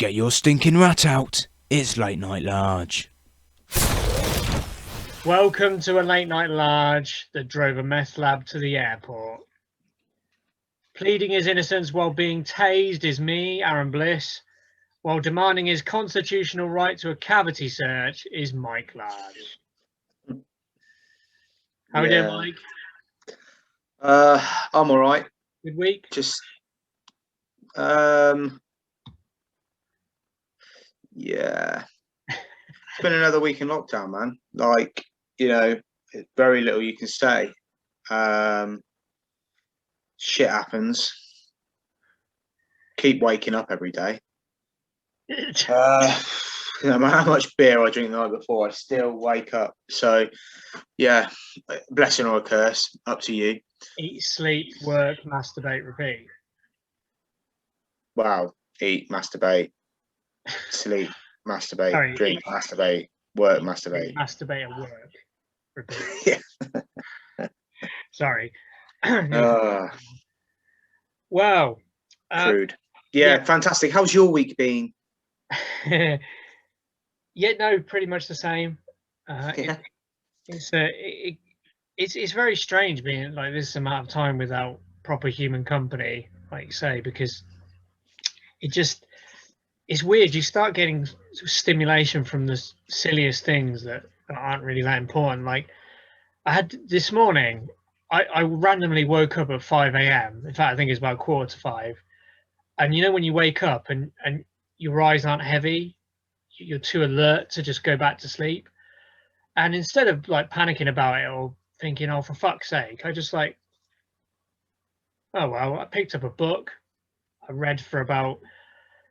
Get your stinking rat out. It's late night large. Welcome to a late night large that drove a meth lab to the airport. Pleading his innocence while being tased is me, Aaron Bliss, while demanding his constitutional right to a cavity search is Mike Large. How are we doing, Mike? I'm all right. Good week? Just, yeah. It's been another week in lockdown, man. Like, very little you can say. Shit happens. Keep waking up every day. No matter how much beer I drink the night before, I still wake up. So, yeah, blessing or a curse, up to you. Eat, sleep, work, masturbate, repeat. Wow. Eat, masturbate, sleep, masturbate, drink, masturbate, work, masturbate. Masturbate at work. Repeat. Yeah. Sorry. Wow. Crude. Yeah, fantastic. How's your week been? Yeah, no, pretty much the same. It's very strange being like this amount of time without proper human company, like you say, because it's weird. You start getting stimulation from the silliest things that aren't really that important. Like I had this morning, I randomly woke up at 5 a.m. In fact, I think it's about 4:45. And you know when you wake up and your eyes aren't heavy, you're too alert to just go back to sleep. And instead of like panicking about it or thinking, oh, for fuck's sake, I just like, oh, well, I picked up a book. I read for about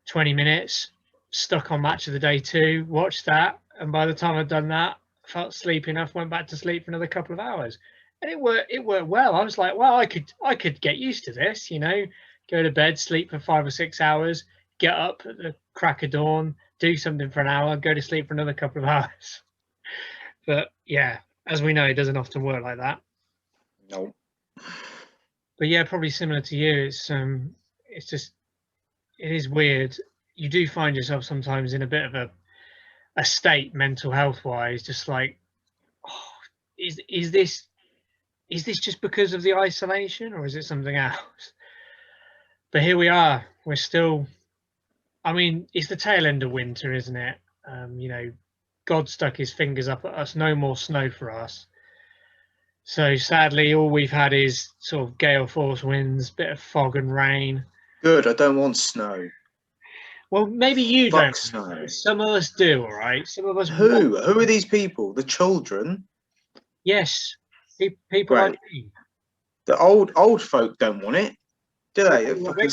20 minutes, stuck on Match of the Day 2, watched that. And by the time I'd done that, I felt sleepy enough, went back to sleep for another couple of hours. And it worked well. I was like, well, I could get used to this, go to bed, sleep for 5 or 6 hours, get up at the crack of dawn, do something for an hour, go to sleep for another couple of hours. But yeah, as we know, it doesn't often work like that. No. But yeah, probably similar to you. It is weird. You do find yourself sometimes in a bit of a state mental health wise, just like, oh, is this just because of the isolation or is it something else? But here we are. We're still, I mean, it's the tail end of winter, isn't it? God stuck his fingers up at us. No more snow for us. So sadly, all we've had is sort of gale force winds, bit of fog and rain. Good. I don't want snow. Well, maybe you Fuck don't. Snow. Some of us do, all right? Some of us. Who are these people? The children? Yes. People like me. The old folk don't want it, do they? Well, They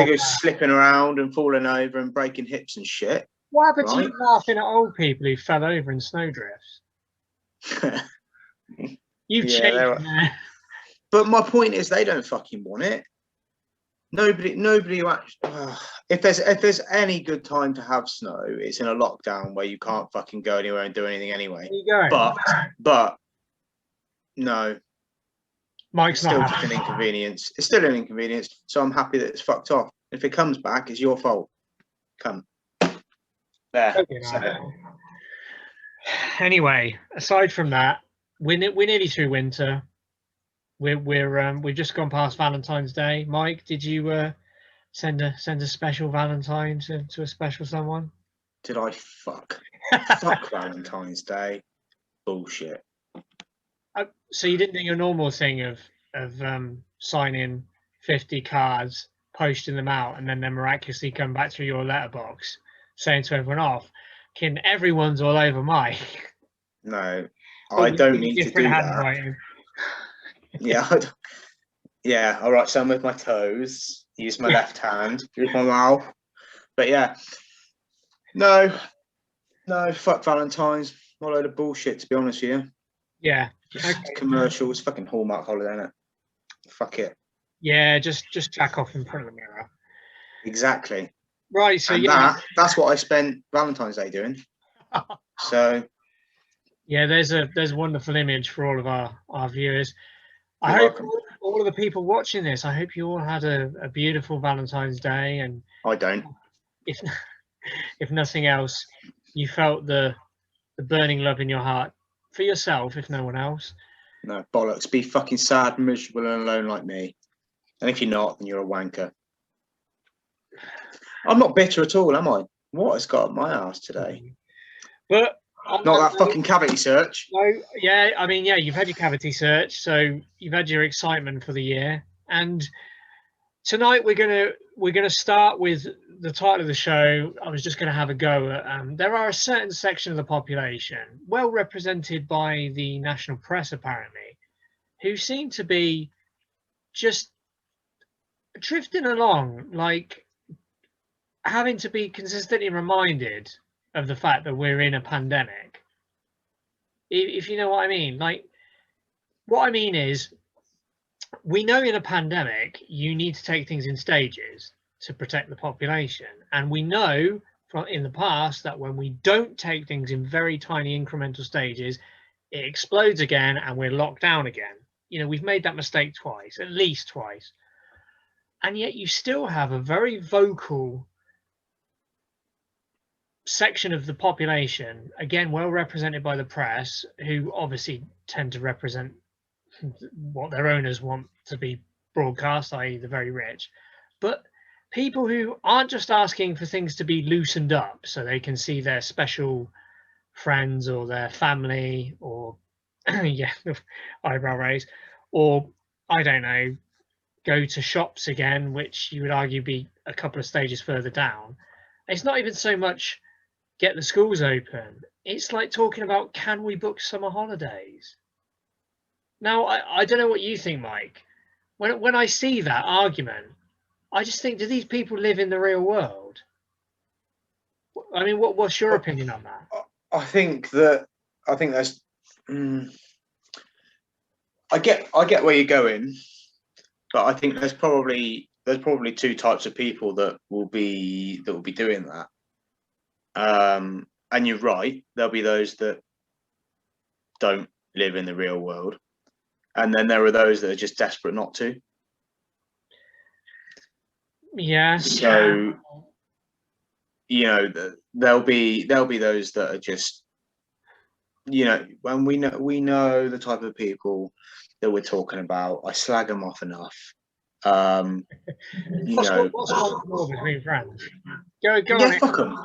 go slipping around and falling over and breaking hips and shit. What happened to you laughing at old people who fell over in snowdrifts? You've changed, man. But my point is, they don't fucking want it. Nobody who actually. If there's any good time to have snow, it's in a lockdown where you can't fucking go anywhere and do anything anyway. But no. Mike's still just an inconvenience. It's still an inconvenience. So I'm happy that it's fucked off. If it comes back, it's your fault. Come. There. Anyway, aside from that, we're nearly through winter. We've just gone past Valentine's Day. Mike, did you send a special Valentine to a special someone? Did I fuck Valentine's Day? Bullshit. So you didn't do your normal thing of signing 50 cards, posting them out, and then they miraculously come back through your letterbox, saying to everyone off, "Can everyone's all over Mike?" No, I don't need to do that. Yeah. All right. So I'm with my toes. Use my left hand. Use my mouth. But yeah, no. Fuck Valentine's. A load of bullshit, to be honest with you. Yeah. Just commercials. Fucking Hallmark holiday, innit? Fuck it. Yeah, just jack off in front of the mirror. Exactly. Right. So that's what I spent Valentine's Day doing. So. Yeah, there's a wonderful image for all of our viewers. I hope all of the people watching this, I hope you all had a beautiful Valentine's Day. And I don't. if nothing else, you felt the burning love in your heart for yourself, if no one else. No, bollocks. Be fucking sad, miserable, and alone like me. And if you're not, then you're a wanker. I'm not bitter at all, am I? What has got up my ass today? But not that fucking cavity search. No, yeah, I mean, yeah, you've had your cavity search, so you've had your excitement for the year, and tonight we're gonna start with the title of the show. I was just gonna have a go at. There are a certain section of the population, well represented by the national press apparently, who seem to be just drifting along, like having to be consistently reminded of the fact that we're in a pandemic. If you know what I mean. Like, what I mean is, we know in a pandemic you need to take things in stages to protect the population, and we know from in the past that when we don't take things in very tiny incremental stages, it explodes again and we're locked down again. You know, we've made that mistake twice, at least twice, and yet you still have a very vocal section of the population, again well represented by the press, who obviously tend to represent what their owners want to be broadcast, i.e. the very rich, but people who aren't just asking for things to be loosened up so they can see their special friends or their family, or yeah, eyebrow raise, or I don't know, go to shops again, which you would argue be a couple of stages further down. It's not even so much get the schools open. It's like talking about, can we book summer holidays? Now, I don't know what you think, Mike. When I see that argument, I just think, do these people live in the real world? I mean, what's your opinion on that? I think there's. I get where you're going, but I think there's probably two types of people that will be doing that. And you're right. There'll be those that don't live in the real world, and then there are those that are just desperate not to. Yeah. So, you know, there'll be those that are just, you know, when we know the type of people that we're talking about. I slag them off enough. What's more between friends? Go on. Fuck them.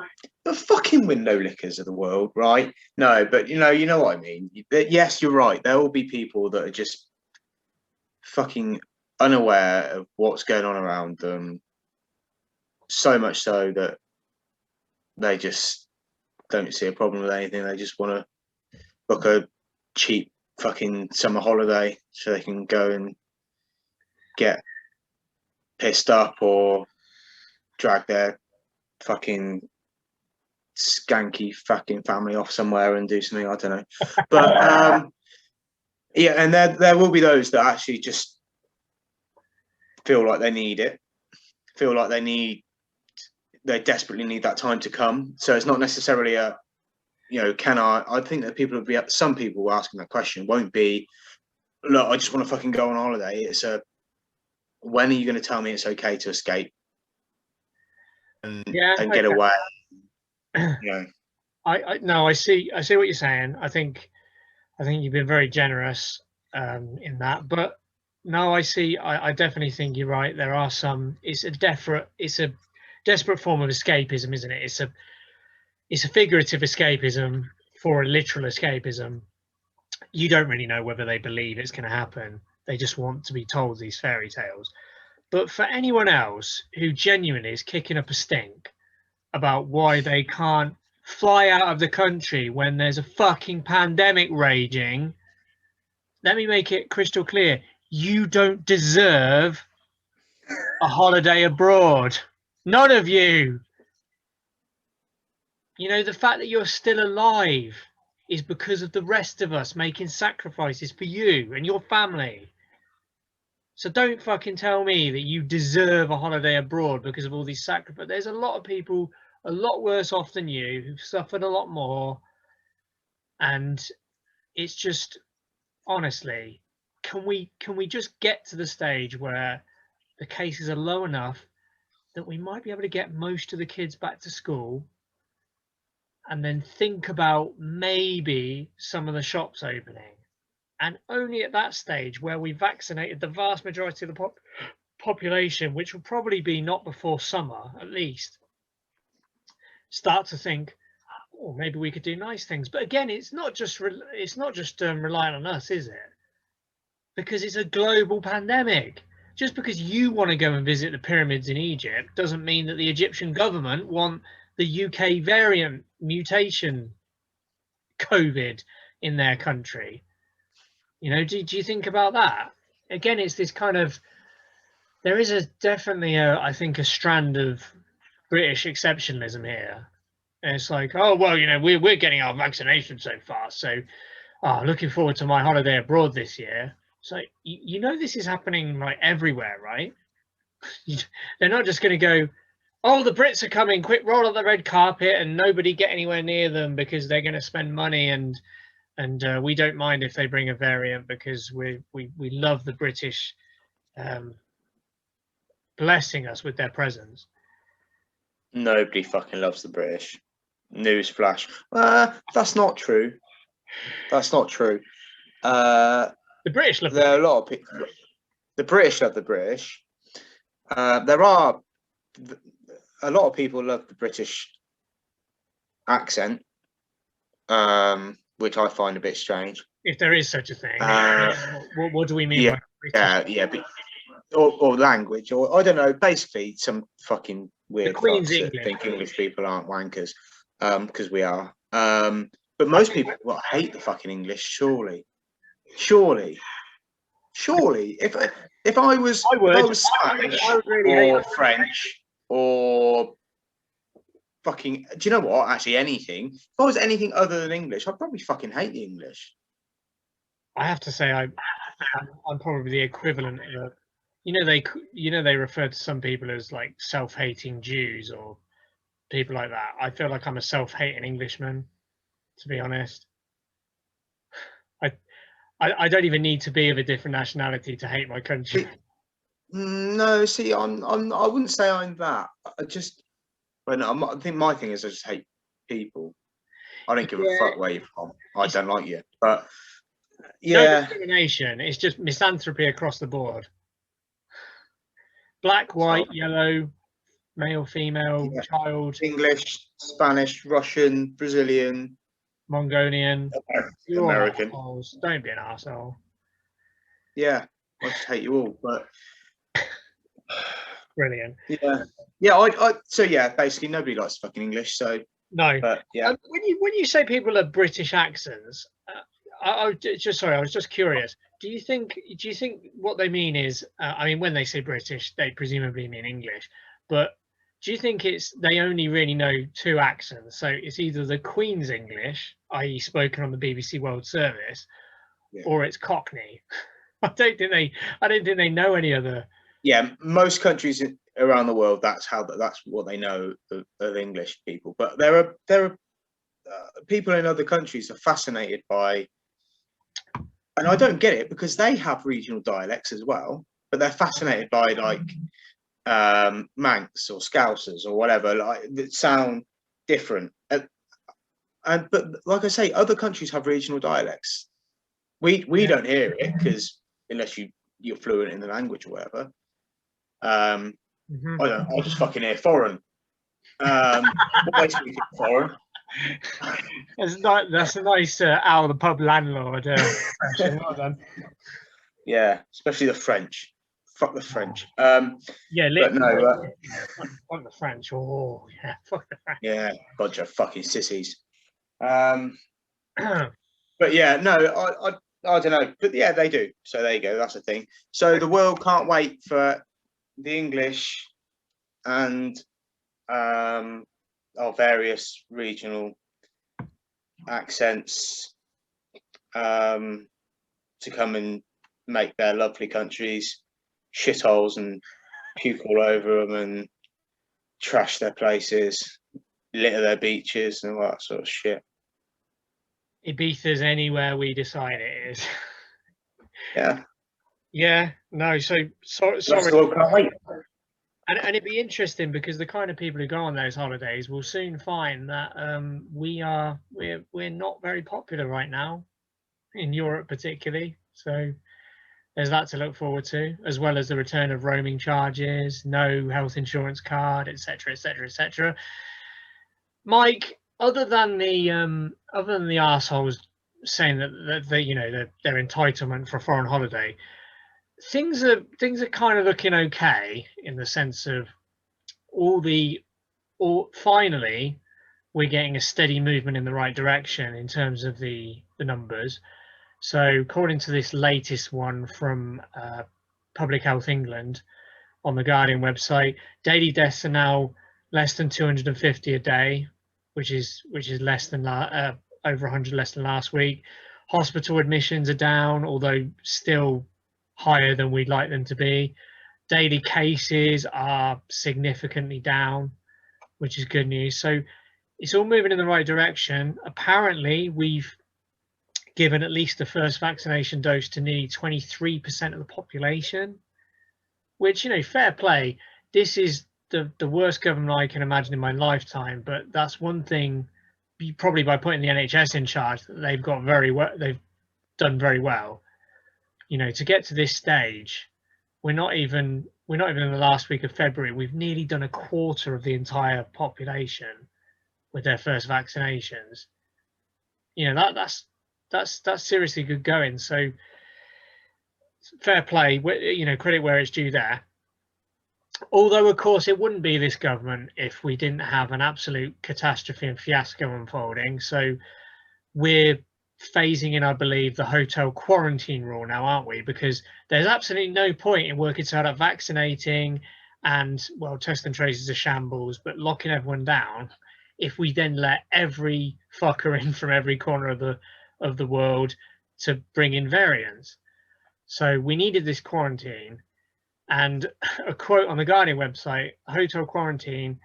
The fucking window lickers of the world, right? No, but you know what I mean. Yes, you're right. There will be people that are just fucking unaware of what's going on around them. So much so that they just don't see a problem with anything. They just want to book a cheap fucking summer holiday so they can go and get pissed up or drag their fucking skanky fucking family off somewhere and do something, I don't know. But yeah, and there will be those that actually just feel like they need it, feel like they desperately need that time to come. So it's not necessarily a, you know, I think that some people asking that question won't be, look, I just want to fucking go on holiday. It's a, when are you going to tell me it's okay to escape and get away? You know. I see what you're saying. I think you've been very generous in that, but no, I definitely think you're right. There are some. It's a desperate form of escapism, isn't it? It's a figurative escapism for a literal escapism. You don't really know whether they believe it's going to happen. They just want to be told these fairy tales. But for anyone else who genuinely is kicking up a stink about why they can't fly out of the country when there's a fucking pandemic raging, let me make it crystal clear. You don't deserve a holiday abroad. None of you. You know, the fact that you're still alive is because of the rest of us making sacrifices for you and your family. So don't fucking tell me that you deserve a holiday abroad because of all these sacrifices. There's a lot of people a lot worse off than you who've suffered a lot more. And it's just, honestly, can we just get to the stage where the cases are low enough that we might be able to get most of the kids back to school and then think about maybe some of the shops opening. And only at that stage, where we vaccinated the vast majority of the population, which will probably be not before summer at least, start to think, oh, maybe we could do nice things. But again, it's not just relying on us, is it? Because it's a global pandemic. Just because you want to go and visit the pyramids in Egypt doesn't mean that the Egyptian government want the UK variant mutation COVID in their country. You know, do you think about that? Again, it's this kind of, there is definitely I think a strand of British exceptionalism here. And it's like, oh, well, you know, we're getting our vaccination so fast. So looking forward to my holiday abroad this year. So, you know, this is happening like everywhere, right? They're not just going to go, oh, the Brits are coming, quick, roll out the red carpet and nobody get anywhere near them because they're going to spend money and we don't mind if they bring a variant because we love the British blessing us with their presence. Nobody fucking loves the British. Newsflash. That's not true. That's not true. The British love there are a lot of people. The British love the British. There are a lot of people love the British accent, which I find a bit strange. If there is such a thing, what do we mean by British? Or language, or I don't know. Basically, some fucking weird Queen's fucks English. that think English people aren't wankers, because we are. But most people hate the fucking English. Surely. If I was Spanish or French or fucking, do you know what? Actually, anything. If I was anything other than English, I'd probably fucking hate the English. I have to say, I'm probably the equivalent of a. They refer to some people as like self-hating Jews or people like that. I feel like I'm a self-hating Englishman, to be honest. I don't even need to be of a different nationality to hate my country. No, see, I wouldn't say I'm that. I think my thing is I just hate people. I don't give a fuck where you're from. I don't like you. But yeah, no discrimination. It's just misanthropy across the board. Black, white, yellow, male, female, child, English, Spanish, Russian, Brazilian, Mongolian, American. Don't be an arsehole. Yeah, I just hate you all. But brilliant. Yeah. So yeah, basically nobody likes fucking English. So no. But yeah. When you say people have British accents, I was just curious. Do you think what they mean is, I mean, when they say British, they presumably mean English, but do you think it's they only really know two accents? So it's either the Queen's English, i.e. spoken on the BBC World Service, or it's Cockney. I don't think they know any other. Yeah, most countries around the world, that's what they know of English people. But there are people in other countries are fascinated by. And I don't get it because they have regional dialects as well, but they're fascinated by like Manx or Scousers or whatever, like that sound different. But like I say, other countries have regional dialects. We don't hear it because unless you're fluent in the language or whatever. I just fucking hear foreign. What makes me think foreign? That's a nice Al the pub landlord impression. Well done. Yeah, especially the French. Fuck the French. Yeah, but no, fuck the French. Oh yeah, fuck the French. Yeah, bunch of fucking sissies. But yeah, no, I don't know. But yeah, they do. So there you go. That's the thing. So the world can't wait for the English and our various regional accents to come and make their lovely countries shitholes and puke all over them and trash their places, litter their beaches and all that sort of shit. Ibiza's anywhere we decide it is. Yeah. Yeah. No. Sorry. Can't wait. And it'd be interesting because the kind of people who go on those holidays will soon find that we're not very popular right now in Europe particularly. So there's that to look forward to, as well as the return of roaming charges, no health insurance card, etc., etc., etc. Mike, other than the assholes saying that they, their entitlement for a foreign holiday, things are kind of looking okay in the sense of finally we're getting a steady movement in the right direction in terms of the numbers. So according to this latest one from Public Health England on the Guardian website, daily deaths are now less than 250 a day, which is less than over 100 less than last week. Hospital admissions are down, although still higher than we'd like them to be. Daily cases are significantly down, which is good news. So it's all moving in the right direction. Apparently, we've given at least the first vaccination dose to nearly 23% of the population, which, fair play. This is the worst government I can imagine in my lifetime, but that's one thing, probably by putting the NHS in charge, that they've got they've done very well. To get to this stage, we're not even in the last week of February. We've nearly done a quarter of the entire population with their first vaccinations. That's seriously good going. So fair play, credit where it's due there. Although, of course, it wouldn't be this government if we didn't have an absolute catastrophe and fiasco unfolding. So we're phasing in, I believe, the hotel quarantine rule now, aren't we? Because there's absolutely no point in working to out vaccinating and, well, test and trace is a shambles, but locking everyone down if we then let every fucker in from every corner of the world to bring in variants. So we needed this quarantine. And a quote on the Guardian website, hotel quarantine,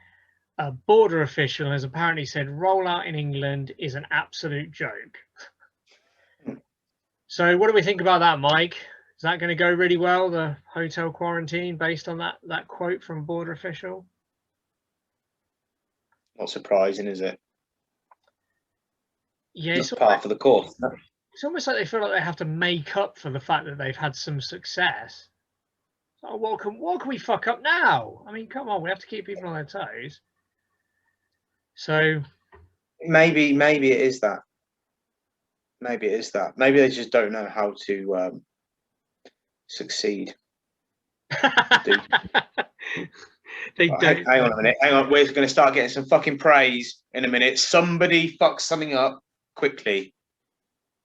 a border official has apparently said rollout in England is an absolute joke. So what do we think about that, Mike? Is that going to go really well, the hotel quarantine, based on that quote from a border official? Not surprising, is it? Yeah, it's par for the course. It's almost like they feel like they have to make up for the fact that they've had some success. Oh, what can we fuck up now? I mean, come on, we have to keep people on their toes. So maybe it is that. Maybe it is that. Maybe they just don't know how to succeed. They don't. Hang on a minute. Hang on. We're going to start getting some fucking praise in a minute. Somebody fuck something up quickly.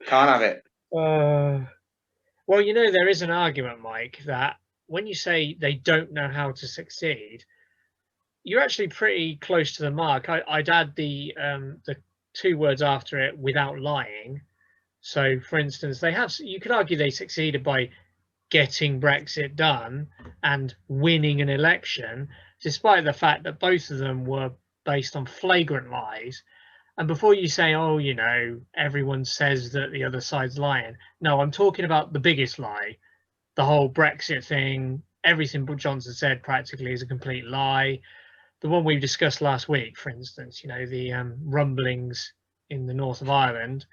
Can't have it. Well, there is an argument, Mike, that when you say they don't know how to succeed, you're actually pretty close to the mark. I'd add the 2 words after it, without lying. So, for instance, you could argue they succeeded by getting Brexit done and winning an election, despite the fact that both of them were based on flagrant lies. And before you say, oh, everyone says that the other side's lying. No, I'm talking about the biggest lie. The whole Brexit thing, everything Boris Johnson said practically is a complete lie. The one we discussed last week, for instance, the rumblings in the north of Ireland.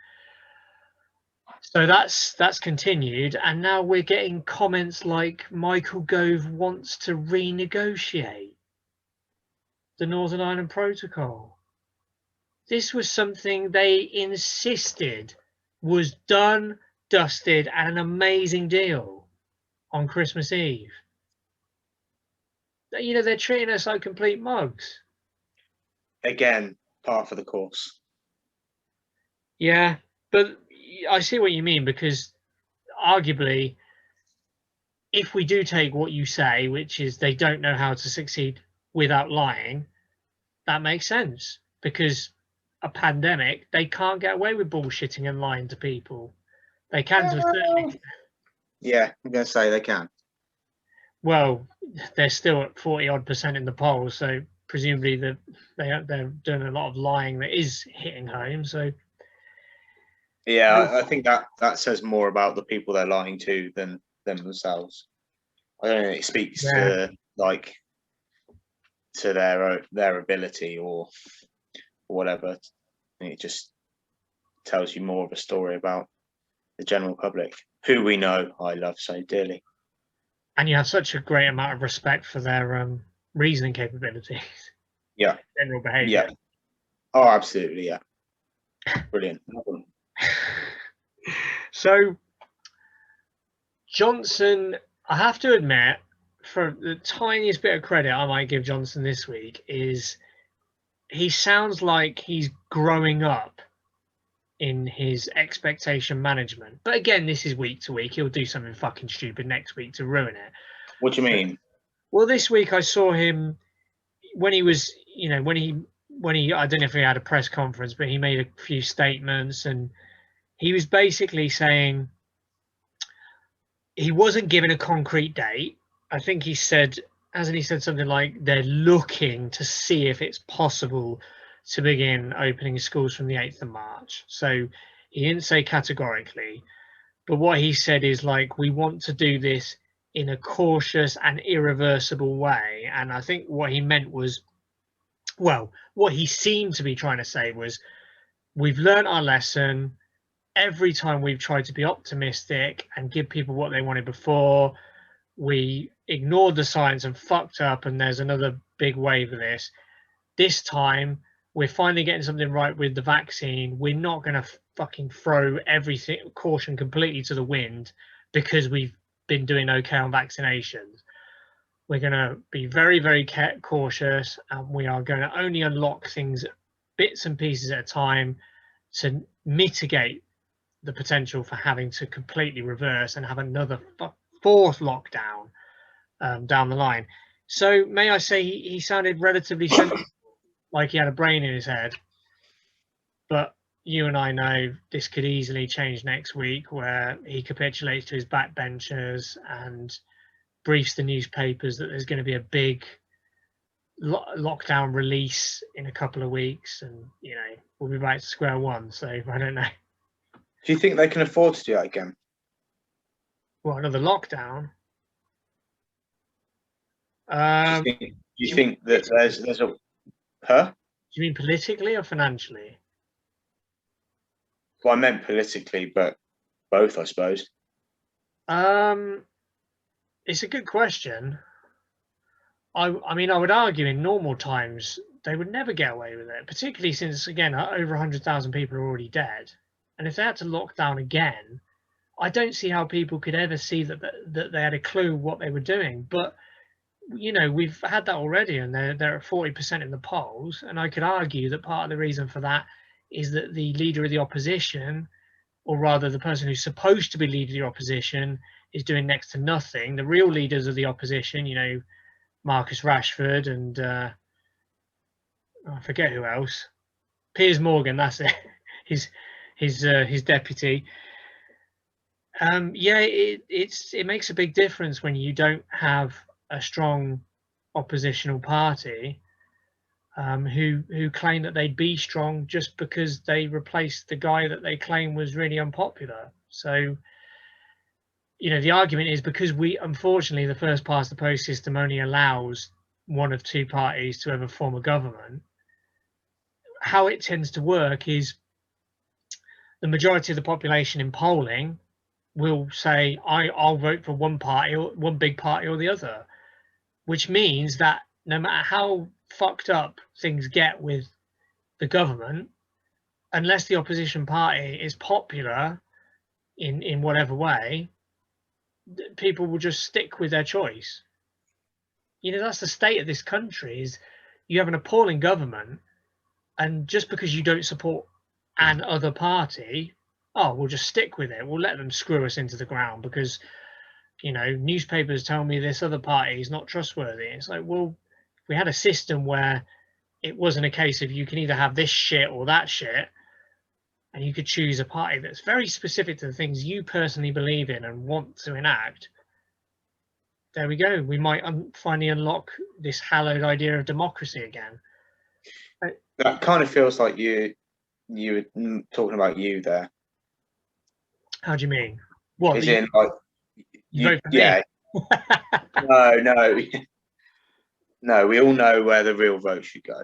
So that's continued, and now we're getting comments like Michael Gove wants to renegotiate the Northern Ireland Protocol. This was something they insisted was done, dusted, and an amazing deal on Christmas Eve. They're treating us like complete mugs. Again, par for the course. Yeah, but I see what you mean, because arguably, if we do take what you say, which is they don't know how to succeed without lying, that makes sense, because a pandemic, they can't get away with bullshitting and lying to people. They can to a certain extent. Yeah, I'm going to say they can. Well, they're still at 40-odd% in the polls, so presumably they're doing a lot of lying that is hitting home. So yeah, I think that says more about the people they're lying to than themselves. I don't know. It speaks to to their ability or whatever. And it just tells you more of a story about the general public, who we know I love so dearly. And you have such a great amount of respect for their reasoning capabilities. Yeah. General behaviour. Yeah. Oh, absolutely. Yeah. Brilliant. So, Johnson, I have to admit, for the tiniest bit of credit I might give Johnson this week, is he sounds like he's growing up in his expectation management. But again, this is week to week. He'll do something fucking stupid next week to ruin it. What do you mean? Well, this week I saw him when he was, when he, I don't know if he had a press conference, but he made a few statements, and he was basically saying he wasn't given a concrete date. I think he said, hasn't he said something like they're looking to see if it's possible to begin opening schools from the 8th of March. So he didn't say categorically, but what he said is like, we want to do this in a cautious and irreversible way. And I think what he meant was, well, what he seemed to be trying to say was, we've learned our lesson. Every time we've tried to be optimistic and give people what they wanted before, we ignored the science and fucked up, and there's another big wave of this. This time, we're finally getting something right with the vaccine. We're not going to fucking throw everything, caution completely to the wind because we've been doing okay on vaccinations. We're going to be very, very cautious, and we are going to only unlock things bits and pieces at a time to mitigate the potential for having to completely reverse and have another fourth lockdown down the line. So may I say he sounded relatively sensible, like he had a brain in his head. But you and I know this could easily change next week, where he capitulates to his backbenchers and briefs the newspapers that there's going to be a big lockdown release in a couple of weeks, and we'll be back to square one. So I don't know. Do you think they can afford to do that again? What, another lockdown? Do you think that there's a huh? Do you mean politically or financially? Well, I meant politically, but both, I suppose. It's a good question. I mean, I would argue in normal times they would never get away with it, particularly since, again, over 100,000 people are already dead. And if they had to lock down again, I don't see how people could ever see that they had a clue what they were doing. But we've had that already, and they're at 40% in the polls. And I could argue that part of the reason for that is that the leader of the opposition, or rather the person who's supposed to be leader of the opposition, is doing next to nothing. The real leaders of the opposition, Marcus Rashford and I forget who else, Piers Morgan, that's it, his deputy. It makes a big difference when you don't have a strong oppositional party who claim that they'd be strong just because they replaced the guy that they claim was really unpopular. So, the argument is because unfortunately, the first past the post system only allows one of two parties to ever form a government. How it tends to work is the majority of the population in polling will say, I'll vote for one party, or one big party or the other, which means that no matter how fucked up things get with the government, unless the opposition party is popular in whatever way, people will just stick with their choice. That's the state of this country, is you have an appalling government, and just because you don't support an other party, we'll just stick with it. We'll let them screw us into the ground because, newspapers tell me this other party is not trustworthy. It's like, well, if we had a system where it wasn't a case of you can either have this shit or that shit, and you could choose a party that's very specific to the things you personally believe in and want to enact, there we go. We might finally unlock this hallowed idea of democracy again. That kind of feels like you were talking about you there. How do you mean? What? As in, like, you vote for yeah. me? No. No, we all know where the real vote should go.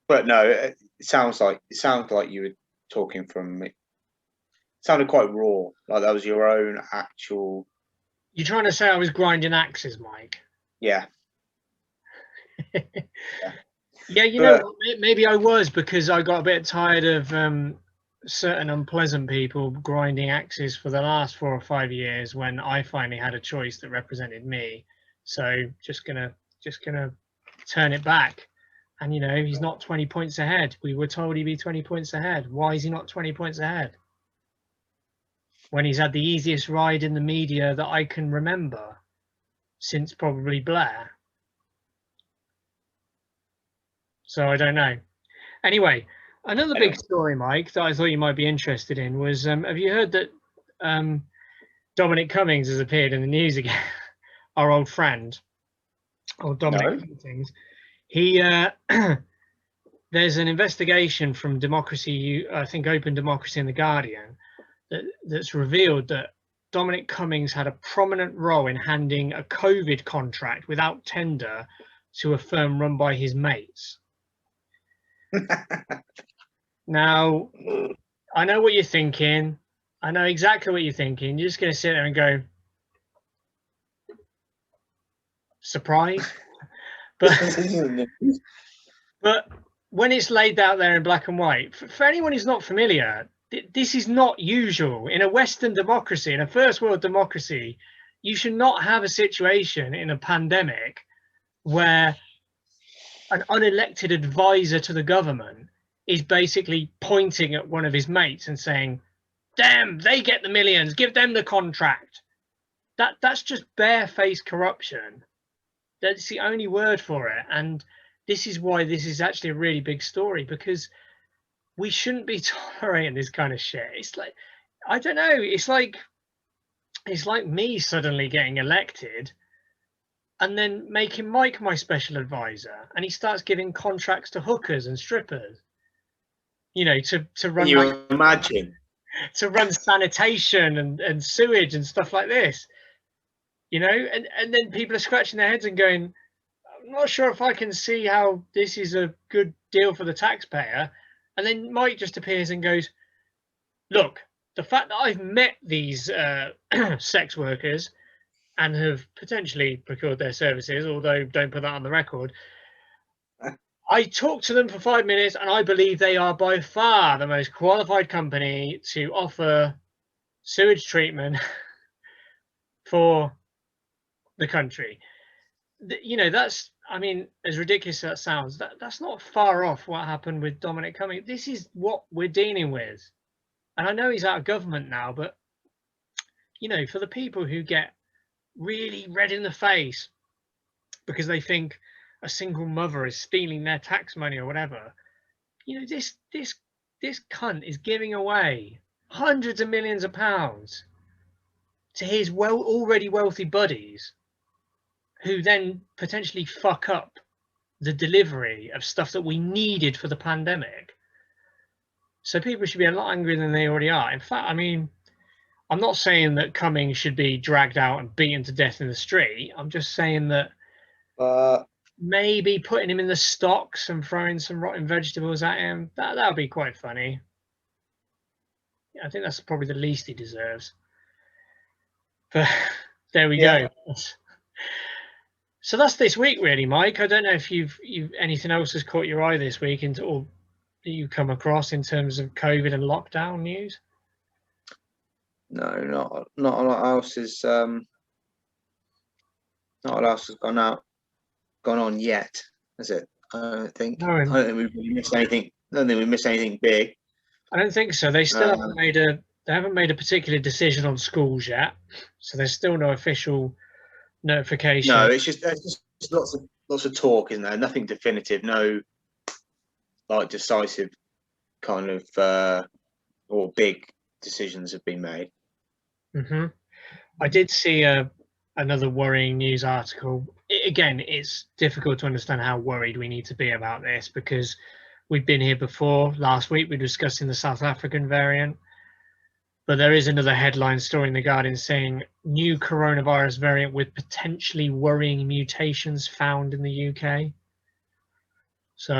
But no, it sounds like you were talking from me. It sounded quite raw, like that was your own actual. You're trying to say I was grinding axes, Mike? Yeah. Yeah, you know what? Maybe I was, because I got a bit tired of certain unpleasant people grinding axes for the last 4 or 5 years when I finally had a choice that represented me. So just gonna turn it back. And you know, he's not 20 points ahead. We were told he'd be 20 points ahead. Why is he not 20 points ahead? When he's had the easiest ride in the media that I can remember since probably Blair. So I don't know. Anyway, another big story, Mike, that I thought you might be interested in was, have you heard that Dominic Cummings has appeared in the news again? Our old friend, old Dominic Cummings. He there's an investigation from Democracy, I think Open Democracy and The Guardian, that's revealed that Dominic Cummings had a prominent role in handing a COVID contract without tender to a firm run by his mates. Now, I know what you're thinking. I know exactly what you're thinking. You're just going to sit there and go, surprise? But when it's laid out there in black and white, for anyone who's not familiar, this is not usual. In a Western democracy, in a first world democracy, you should not have a situation in a pandemic where an unelected advisor to the government is basically pointing at one of his mates and saying, damn, they get the millions, give them the contract. That's just barefaced corruption. That's the only word for it. And this is why this is actually a really big story, because we shouldn't be tolerating this kind of shit. It's like, I don't know, it's like me suddenly getting elected and then making Mike my special advisor, and he starts giving contracts to hookers and strippers, you know, to run. Can you imagine? To run sanitation and sewage and stuff like this, you know, and then people are scratching their heads and going, I'm not sure if I can see how this is a good deal for the taxpayer. And then Mike just appears and goes, look, the fact that I've met these sex workers and have potentially procured their services, although don't put that on the record, I talked to them for 5 minutes and I believe they are by far the most qualified company to offer sewage treatment for the country. You know, that's, I mean, as ridiculous as that sounds, that's not far off what happened with Dominic Cummings. This is what we're dealing with. And I know he's out of government now, but, you know, for the people who get really red in the face because they think a single mother is stealing their tax money or whatever, you know, this cunt is giving away hundreds of millions of pounds to his already wealthy buddies, who then potentially fuck up the delivery of stuff that we needed for the pandemic. So people should be a lot angrier than they already are. In fact, I mean, I'm not saying that Cummings should be dragged out and beaten to death in the street. I'm just saying that maybe putting him in the stocks and throwing some rotten vegetables at him, that would be quite funny. I think that's probably the least he deserves. But there we go. So that's this week, really, Mike. I don't know if you've anything else has caught your eye this week, or that you come across in terms of COVID and lockdown news. No, not a lot else is not a lot else has gone on yet, has it? I don't think. No, I don't think we've really missed anything. I don't think we missed anything big. I don't think so. They still haven't made a particular decision on schools yet, so there's still no official notification. No, it's just lots of talk, isn't there? Nothing definitive. No, like decisive kind of or big decisions have been made. I did see another worrying news article. Again, it's difficult to understand how worried we need to be about this, because we've been here before. Last week we were discussing the South African variant. But there is another headline story in The Guardian saying new coronavirus variant with potentially worrying mutations found in the UK. So,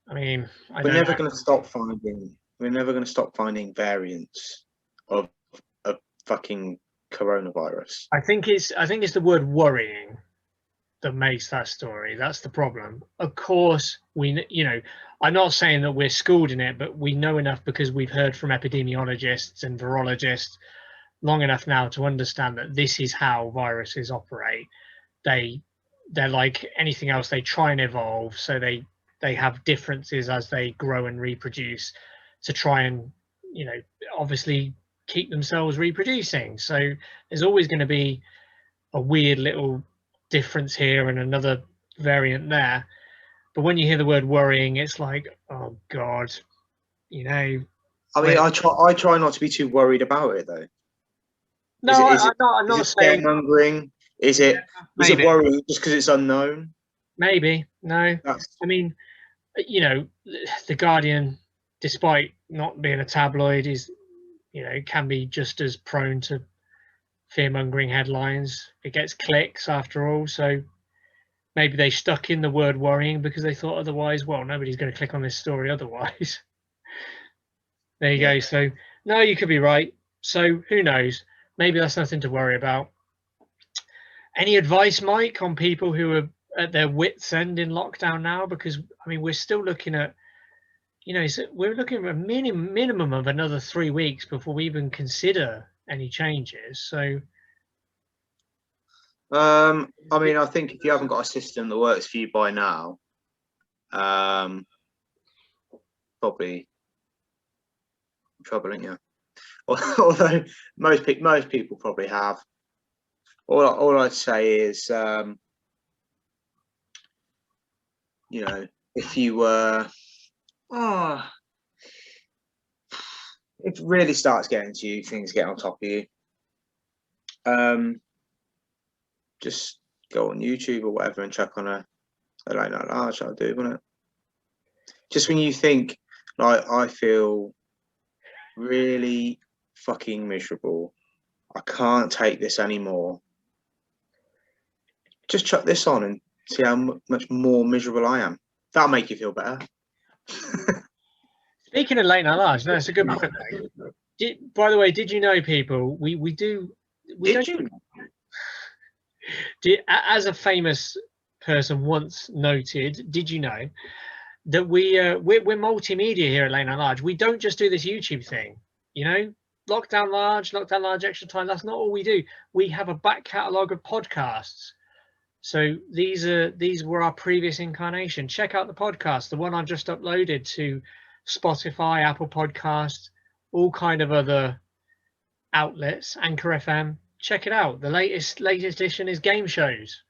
I mean, we're never going to stop finding. We're never going to stop finding variants of fucking coronavirus. I think it's the word worrying that makes that story. That's the problem. Of course, I'm not saying that we're schooled in it, but we know enough because we've heard from epidemiologists and virologists long enough now to understand that this is how viruses operate. They're like anything else. They try and evolve, so they have differences as they grow and reproduce to try and, obviously keep themselves reproducing. So there's always going to be a weird little difference here and another variant there. But when you hear the word worrying, it's like, oh God, I mean, I try not to be too worried about it though. No, I'm not saying scaremongering. Is it worrying just because it's unknown? Maybe. No. I mean, The Guardian, despite not being a tabloid, is, can be just as prone to fear-mongering headlines. It gets clicks after all, so maybe they stuck in the word worrying because they thought otherwise, well, nobody's going to click on this story otherwise. There you go. So, no, you could be right. So, who knows? Maybe that's nothing to worry about. Any advice, Mike, on people who are at their wits' end in lockdown now? Because, I mean, we're still looking at, we're looking at a minimum of another 3 weeks before we even consider any changes. So, I mean, I think if you haven't got a system that works for you by now, probably trouble, isn't you? Although most people probably have. All I'd say is, if you were, if it really starts getting to you, things get on top of you. Just go on YouTube or whatever and check on a Late Night Large. I'll do, wouldn't it? Just when you think, like, I feel really fucking miserable, I can't take this anymore, just chuck this on and see how much more miserable I am. That'll make you feel better. Speaking of Late Night Large, that's a good point. By the way, did you know, people, as a famous person once noted, did you know that we're multimedia here at Late Night Large? We don't just do this YouTube thing, Lockdown Large, Extra Time. That's not all we do. We have a back catalogue of podcasts. So these were our previous incarnation. Check out the podcast, the one I've just uploaded to Spotify, Apple Podcasts, all kind of other outlets, Anchor FM. Check it out. The latest edition is game shows.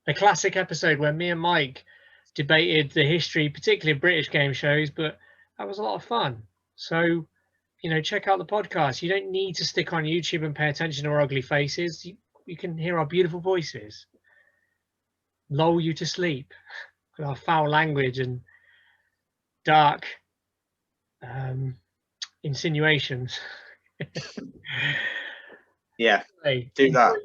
A classic episode where me and Mike debated the history, particularly of British game shows, but that was a lot of fun. So, check out the podcast. You don't need to stick on YouTube and pay attention to our ugly faces. You can hear our beautiful voices. Lull you to sleep with our foul language and dark insinuations. Yeah, do that.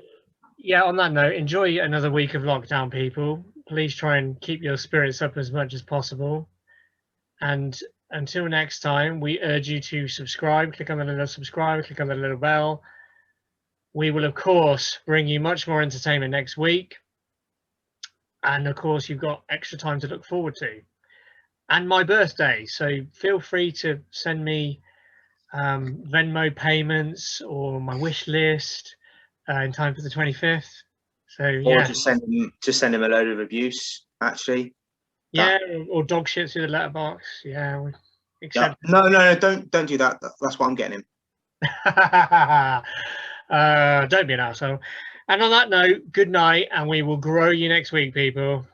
Yeah, on that note, enjoy another week of lockdown, people. Please try and keep your spirits up as much as possible. And until next time, we urge you to subscribe. Click on the little subscribe, click on the little bell. We will, of course, bring you much more entertainment next week. And, of course, you've got extra time to look forward to. And my birthday. So feel free to send me Venmo payments or my wish list in time for the 25th. So yeah, or just send him a load of abuse. Actually, or dog shit through the letterbox. Yeah, no, don't do that. That's what I'm getting him. Don't be an asshole. And on that note, good night, and we will grow you next week, people.